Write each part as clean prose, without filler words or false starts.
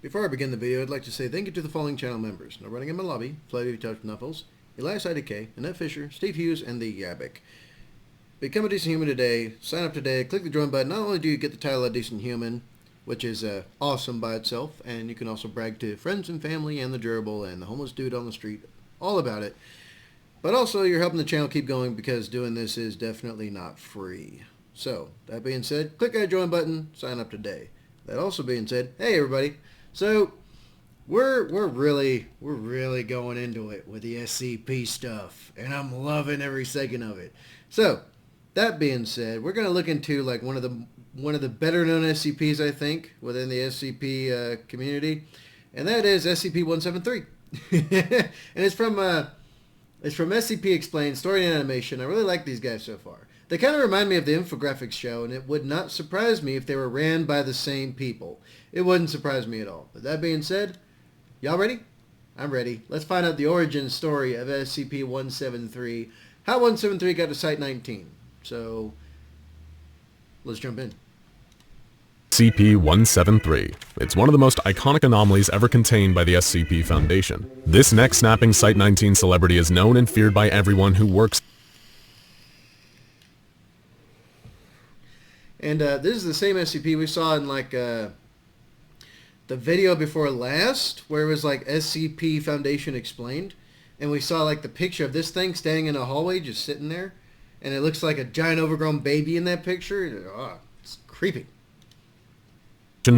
Before I begin the video, I'd like to say thank you to the following channel members. Now running in my lobby, Flavy Touch Knuffles, Elias IDK, Annette Fisher, Steve Hughes, and the Yabbick. Become a decent human today, sign up today, click the join button. Not only do you get the title of Decent Human, which is awesome by itself, and you can also brag to friends and family and the gerbil and the homeless dude on the street all about it. But also you're helping the channel keep going because doing this is definitely not free. So, that being said, click that join button, sign up today. That also being said, hey everybody. So we're really going into it with the SCP stuff, and I'm loving every second of it. So that being said, we're going to look into like one of the better known SCPs, I think, within the SCP community, and that is SCP-173. And it's from SCP Explained Story and Animation. I really like these guys so far. They kind of remind me of the infographics show, and it would not surprise me if they were ran by the same people. It wouldn't surprise me at all. But that being said, y'all ready? I'm ready. Let's find out the origin story of SCP-173, how 173 got to Site-19. So, let's jump in. SCP-173. It's one of the most iconic anomalies ever contained by the SCP Foundation. This neck-snapping Site-19 celebrity is known and feared by everyone who works. And this is the same SCP we saw in like the video before last, where it was like SCP Foundation Explained, and we saw like the picture of this thing standing in a hallway just sitting there, and it looks like a giant overgrown baby in that picture. Oh, it's creepy.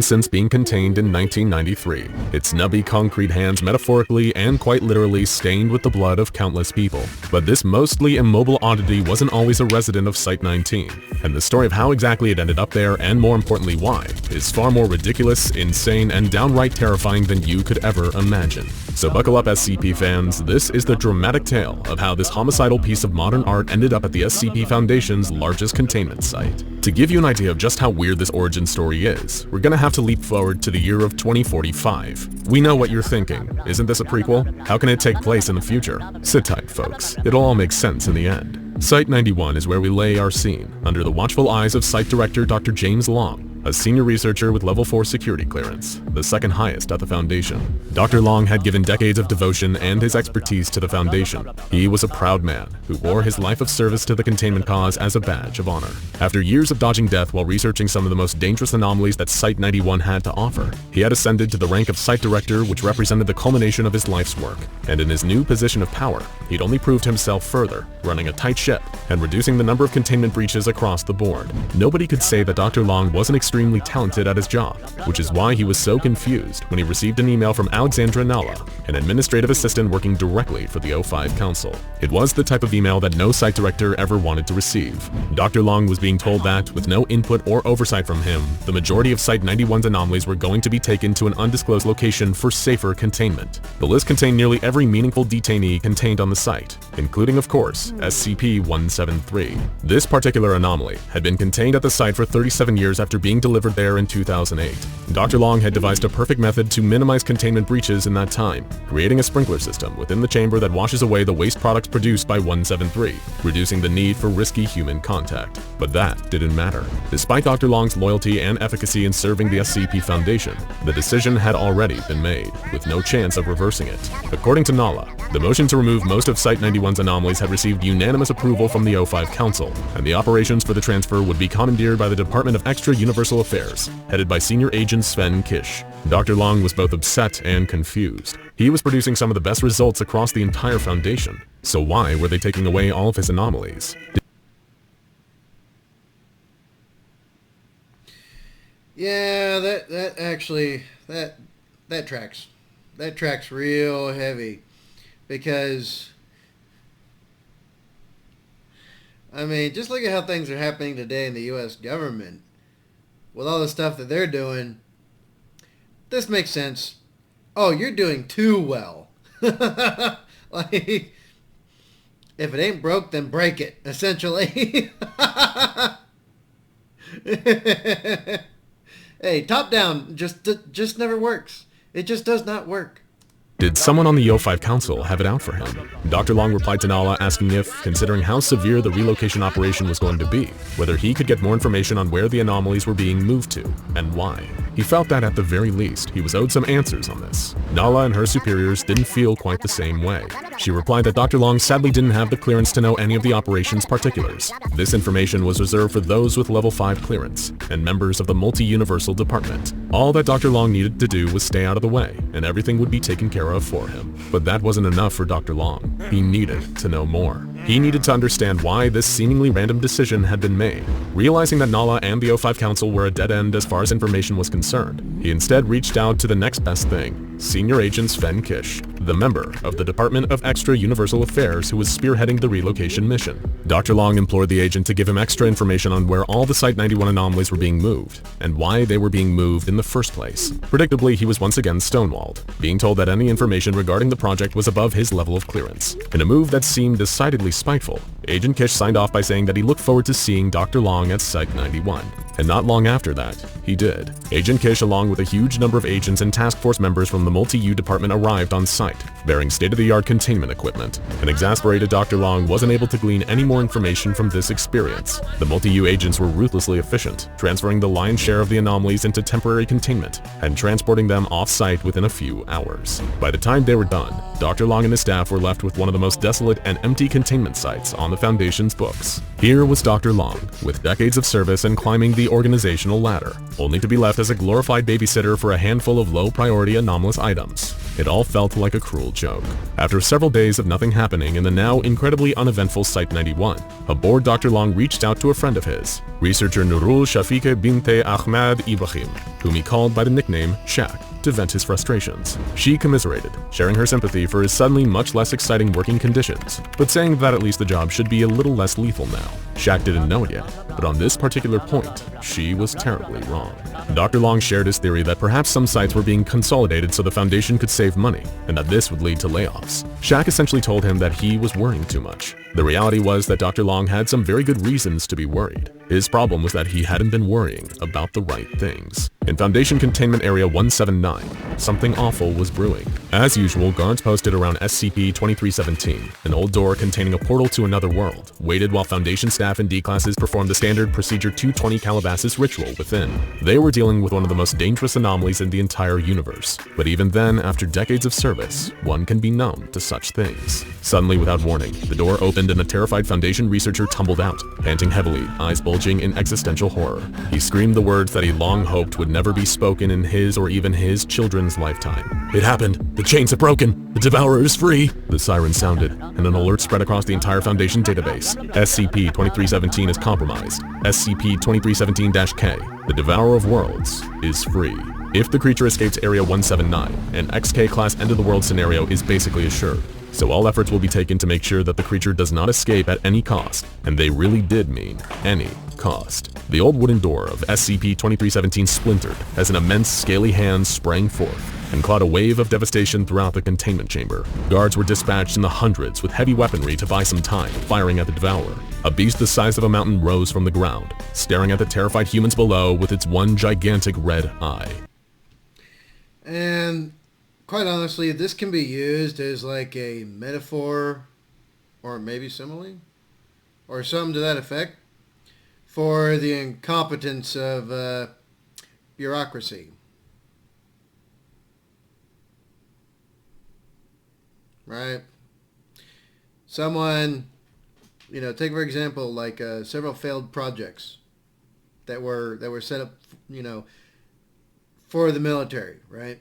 Since being contained in 1993, its nubby concrete hands metaphorically and quite literally stained with the blood of countless people. But this mostly immobile oddity wasn't always a resident of Site-19, and the story of how exactly it ended up there, and more importantly why, is far more ridiculous, insane, and downright terrifying than you could ever imagine. So buckle up SCP fans, this is the dramatic tale of how this homicidal piece of modern art ended up at the SCP Foundation's largest containment site. To give you an idea of just how weird this origin story is, we're gonna have to leap forward to the year of 2045. We know what you're thinking. Isn't this a prequel? How can it take place in the future? Sit tight, folks. It'll all make sense in the end. Site-91 is where we lay our scene, under the watchful eyes of Site Director Dr. James Long, a senior researcher with level 4 security clearance, the second highest at the Foundation. Dr. Long had given decades of devotion and his expertise to the Foundation. He was a proud man who wore his life of service to the containment cause as a badge of honor. After years of dodging death while researching some of the most dangerous anomalies that Site-91 had to offer, he had ascended to the rank of Site Director, which represented the culmination of his life's work. And in his new position of power, he'd only proved himself further, running a tight ship and reducing the number of containment breaches across the board. Nobody could say that Dr. Long wasn't extremely talented at his job, which is why he was so confused when he received an email from Alexandra Nalla, an administrative assistant working directly for the O5 Council. It was the type of email that no Site Director ever wanted to receive. Dr. Long was being told that, with no input or oversight from him, the majority of Site-91's anomalies were going to be taken to an undisclosed location for safer containment. The list contained nearly every meaningful detainee contained on the site, including, of course, SCP-173. This particular anomaly had been contained at the site for 37 years after being delivered there in 2008. Dr. Long had devised a perfect method to minimize containment breaches in that time, creating a sprinkler system within the chamber that washes away the waste products produced by 173, reducing the need for risky human contact. But that didn't matter. Despite Dr. Long's loyalty and efficacy in serving the SCP Foundation, the decision had already been made, with no chance of reversing it. According to Nalla, the motion to remove most of Site-91's anomalies had received unanimous approval from the O5 Council, and the operations for the transfer would be commandeered by the Department of Extra Universal Affairs, headed by Senior Agent Sven Kish. Dr. Long was both upset and confused. He was producing some of the best results across the entire Foundation, so why were they taking away all of his anomalies? Yeah, that tracks. That tracks real heavy, because I mean, just look at how things are happening today in the U.S. government. With all the stuff that they're doing, this makes sense. Oh, you're doing too well. Like, if it ain't broke, then break it, essentially. Hey, top down just never works. It just does not work. Did someone on the O5 Council have it out for him? Dr. Long replied to Nala asking if, considering how severe the relocation operation was going to be, whether he could get more information on where the anomalies were being moved to, and why. He felt that at the very least, he was owed some answers on this. Nala and her superiors didn't feel quite the same way. She replied that Dr. Long sadly didn't have the clearance to know any of the operation's particulars. This information was reserved for those with level 5 clearance, and members of the Multi-Universal Department. All that Dr. Long needed to do was stay out of the way, and everything would be taken care of for him. But that wasn't enough for Dr. Long. He needed to know more. He needed to understand why this seemingly random decision had been made. Realizing that Nala and the O5 Council were a dead end as far as information was concerned, he instead reached out to the next best thing, Senior Agent Sven Kish, the member of the Department of Extra Universal Affairs who was spearheading the relocation mission. Dr. Long implored the agent to give him extra information on where all the Site-91 anomalies were being moved, and why they were being moved in the first place. Predictably, he was once again stonewalled, being told that any information regarding the project was above his level of clearance. In a move that seemed decidedly spiteful, Agent Kish signed off by saying that he looked forward to seeing Dr. Long at Site-91. And not long after that, he did. Agent Kish, along with a huge number of agents and task force members from the Multi-U department, arrived on site, bearing state-of-the-art containment equipment. An exasperated Dr. Long wasn't able to glean any more information from this experience. The Multi-U agents were ruthlessly efficient, transferring the lion's share of the anomalies into temporary containment, and transporting them off-site within a few hours. By the time they were done, Dr. Long and his staff were left with one of the most desolate and empty containment sites on the Foundation's books. Here was Dr. Long, with decades of service and climbing the organizational ladder, only to be left as a glorified babysitter for a handful of low-priority anomalous items. It all felt like a cruel joke. After several days of nothing happening in the now incredibly uneventful Site-91, a bored Dr. Long reached out to a friend of his, researcher Nurul Shafique Binte Ahmad Ibrahim, whom he called by the nickname Shaq, to vent his frustrations. She commiserated, sharing her sympathy for his suddenly much less exciting working conditions, but saying that at least the job should be a little less lethal now. Shaq didn't know it yet, but on this particular point, she was terribly wrong. Dr. Long shared his theory that perhaps some sites were being consolidated so the Foundation could save money, and that this would lead to layoffs. Shaq essentially told him that he was worrying too much. The reality was that Dr. Long had some very good reasons to be worried. His problem was that he hadn't been worrying about the right things. In Foundation Containment Area 179, something awful was brewing. As usual, guards posted around SCP-2317, an old door containing a portal to another world, waited while Foundation staff and D-classes performed the standard Procedure 220 Calabasas ritual within. They were dealing with one of the most dangerous anomalies in the entire universe. But even then, after decades of service, one can be numb to such things. Suddenly, without warning, the door opened and a terrified Foundation researcher tumbled out, panting heavily, eyes bulging in existential horror. He screamed the words that he long hoped would never be spoken in his or even his children's lifetime. "It happened! The chains have broken! The Devourer is free!" The siren sounded, and an alert spread across the entire Foundation database. SCP-2317 is compromised. SCP-2317-K, the Devourer of Worlds, is free. If the creature escapes Area 179, an XK-class end-of-the-world scenario is basically assured. So all efforts will be taken to make sure that the creature does not escape at any cost, and they really did mean any cost. The old wooden door of SCP-2317 splintered as an immense scaly hand sprang forth and clawed a wave of devastation throughout the containment chamber. Guards were dispatched in the hundreds with heavy weaponry to buy some time, firing at the Devourer. A beast the size of a mountain rose from the ground, staring at the terrified humans below with its one gigantic red eye. And quite honestly, this can be used as like a metaphor, or maybe simile, or something to that effect, for the incompetence of bureaucracy. Right? Someone, take for example, like several failed projects that were set up, for the military, right?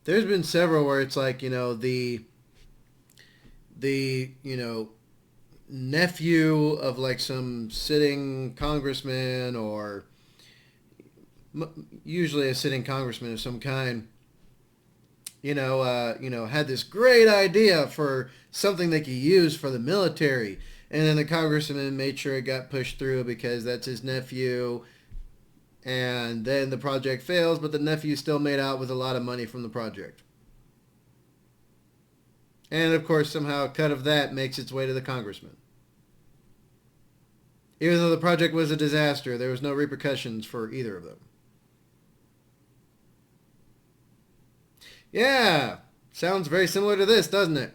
There's been several where it's like, the nephew of like some sitting congressman, or usually a sitting congressman of some kind, had this great idea for something they could use for the military, and then the congressman made sure it got pushed through because that's his nephew. And then the project fails, but the nephew still made out with a lot of money from the project. And of course, somehow a cut of that makes its way to the congressman. Even though the project was a disaster, there was no repercussions for either of them. Yeah, sounds very similar to this, doesn't it?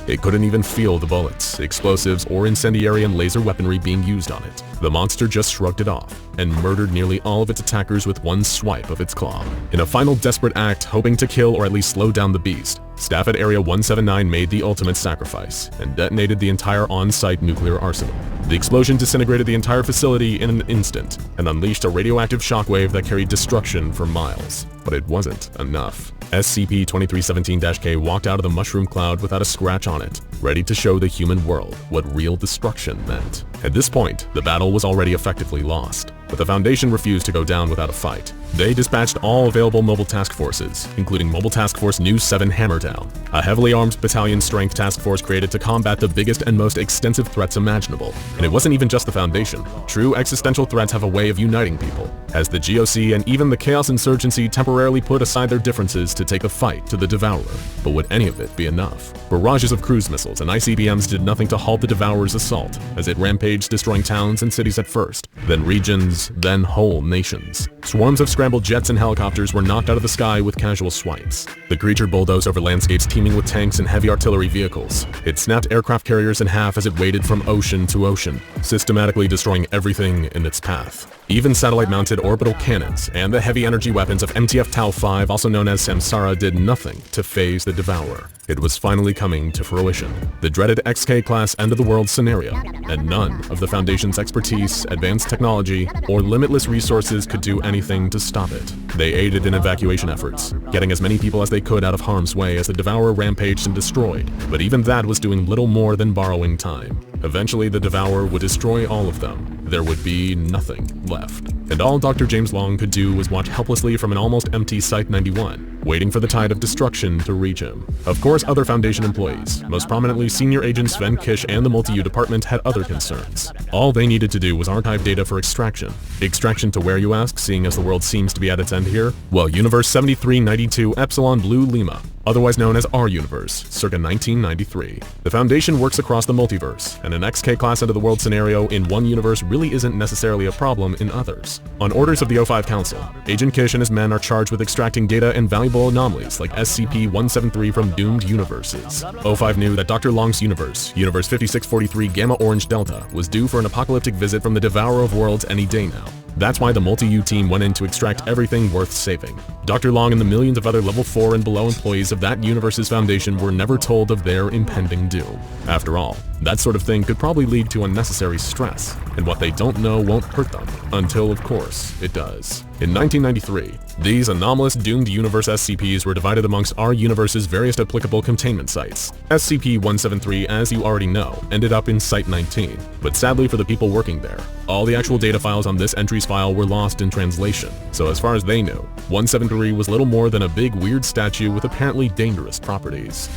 It couldn't even feel the bullets, explosives, or incendiary and laser weaponry being used on it. The monster just shrugged it off and murdered nearly all of its attackers with one swipe of its claw. In a final desperate act, hoping to kill or at least slow down the beast, staff at Area 179 made the ultimate sacrifice and detonated the entire on-site nuclear arsenal. The explosion disintegrated the entire facility in an instant and unleashed a radioactive shockwave that carried destruction for miles. But it wasn't enough. SCP-2317-K walked out of the mushroom cloud without a scratch on it, ready to show the human world what real destruction meant. At this point, the battle was already effectively lost, but the Foundation refused to go down without a fight. They dispatched all available mobile task forces, including Mobile Task Force New 7 Hammerdown, a heavily armed battalion-strength task force created to combat the biggest and most extensive threats imaginable. And it wasn't even just the Foundation. True existential threats have a way of uniting people, as the GOC and even the Chaos Insurgency temporarily put aside their differences to take the fight to the Devourer. But would any of it be enough? Barrages of cruise missiles and ICBMs did nothing to halt the Devourer's assault, as it rampaged, destroying towns and cities at first, then regions, then whole nations. Swarms of scrambled jets and helicopters were knocked out of the sky with casual swipes. The creature bulldozed over landscapes teeming with tanks and heavy artillery vehicles. It snapped aircraft carriers in half as it waded from ocean to ocean, systematically destroying everything in its path. Even satellite-mounted orbital cannons and the heavy energy weapons of MTF Tau 5, also known as Samsara, did nothing to phase the Devourer. It was finally coming to fruition, the dreaded XK-class end-of-the-world scenario, and none of the Foundation's expertise, advanced technology, or limitless resources could do anything to stop it. They aided in evacuation efforts, getting as many people as they could out of harm's way as the Devourer rampaged and destroyed, but even that was doing little more than borrowing time. Eventually, the Devourer would destroy all of them. There would be nothing left. And all Dr. James Long could do was watch helplessly from an almost empty Site-91, waiting for the tide of destruction to reach him. Of course, other Foundation employees, most prominently Senior Agent Sven Kish and the Multi-U Department, had other concerns. All they needed to do was archive data for extraction. Extraction to where, you ask, seeing as the world seems to be at its end here? Well, Universe 7392 Epsilon Blue Lima, otherwise known as our universe, circa 1993. The Foundation works across the multiverse, and an XK-class end-of-the-world scenario in one universe really isn't necessarily a problem in others. On orders of the O5 Council, Agent Kish and his men are charged with extracting data and valuable anomalies like SCP-173 from doomed universes. O5 knew that Dr. Long's universe, Universe 5643 Gamma Orange Delta, was due for an apocalyptic visit from the Devourer of Worlds any day now. That's why the Multi-U team went in to extract everything worth saving. Dr. Long and the millions of other level 4 and below employees of that universe's foundation were never told of their impending doom. After all, that sort of thing could probably lead to unnecessary stress, and what they don't know won't hurt them, until of course it does. In 1993, these anomalous doomed universe SCPs were divided amongst our universe's various applicable containment sites. SCP-173, as you already know, ended up in Site-19, but sadly for the people working there, all the actual data files on this entries file were lost in translation, so as far as they knew, 173 was little more than a big weird statue with apparently dangerous properties.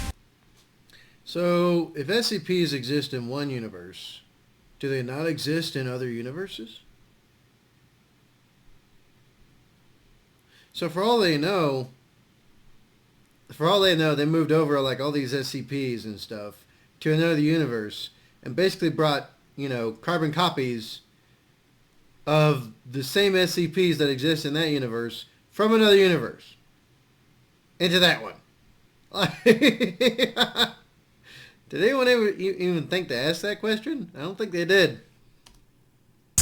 So, if SCPs exist in one universe, do they not exist in other universes? So for all they know, they moved over like all these SCPs and stuff to another universe and basically brought, carbon copies of the same SCPs that exist in that universe from another universe into that one. Did anyone ever even think to ask that question? I don't think they did.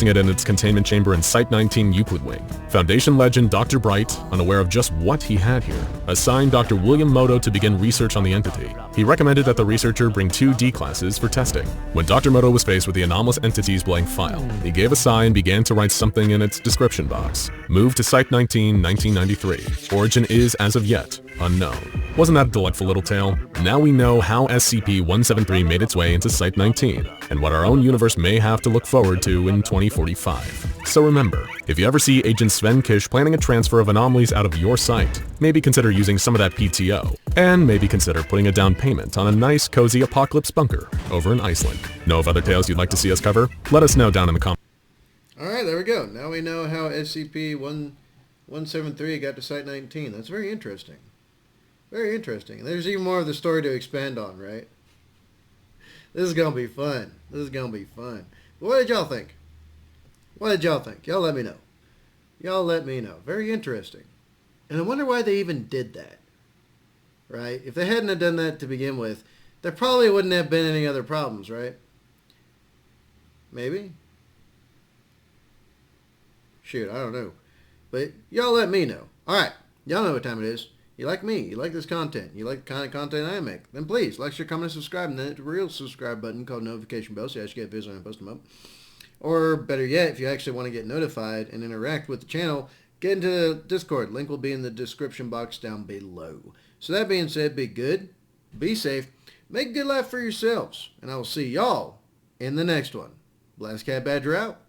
It in its containment chamber in Site-19 Euclid Wing. Foundation legend Dr. Bright, unaware of just what he had here, assigned Dr. William Moto to begin research on the entity. He recommended that the researcher bring 2 D-classes for testing. When Dr. Moto was faced with the anomalous entity's blank file, he gave a sigh and began to write something in its description box. Moved to Site-19, 1993. Origin is, as of yet, unknown. Wasn't that a delightful little tale? Now we know how SCP-173 made its way into Site-19, and what our own universe may have to look forward to in 2045. So remember, if you ever see Agent Sven Kish planning a transfer of anomalies out of your site, maybe consider using some of that PTO, and maybe consider putting a down payment on a nice, cozy apocalypse bunker over in Iceland. Know of other tales you'd like to see us cover? Let us know down in the comments. Alright, there we go. Now we know how SCP-173 got to Site-19. That's very interesting. Very interesting. There's even more of the story to expand on, right? This is going to be fun. This is going to be fun. But what did y'all think? What did y'all think? Y'all let me know. Y'all let me know. Very interesting. And I wonder why they even did that. right? If they hadn't have done that to begin with, there probably wouldn't have been any other problems, right? Maybe? Shoot, I don't know. But y'all let me know. Alright, y'all know what time it is. You like me, you like this content, you like the kind of content I make, then please like, share, comment, and subscribe, and then hit the real subscribe button called notification bell so you actually get videos when I post them up. Or better yet, if you actually want to get notified and interact with the channel, get into the Discord. Link will be in the description box down below. So that being said, be good, be safe, make a good life for yourselves, and I will see y'all in the next one. BlastCapBadger out.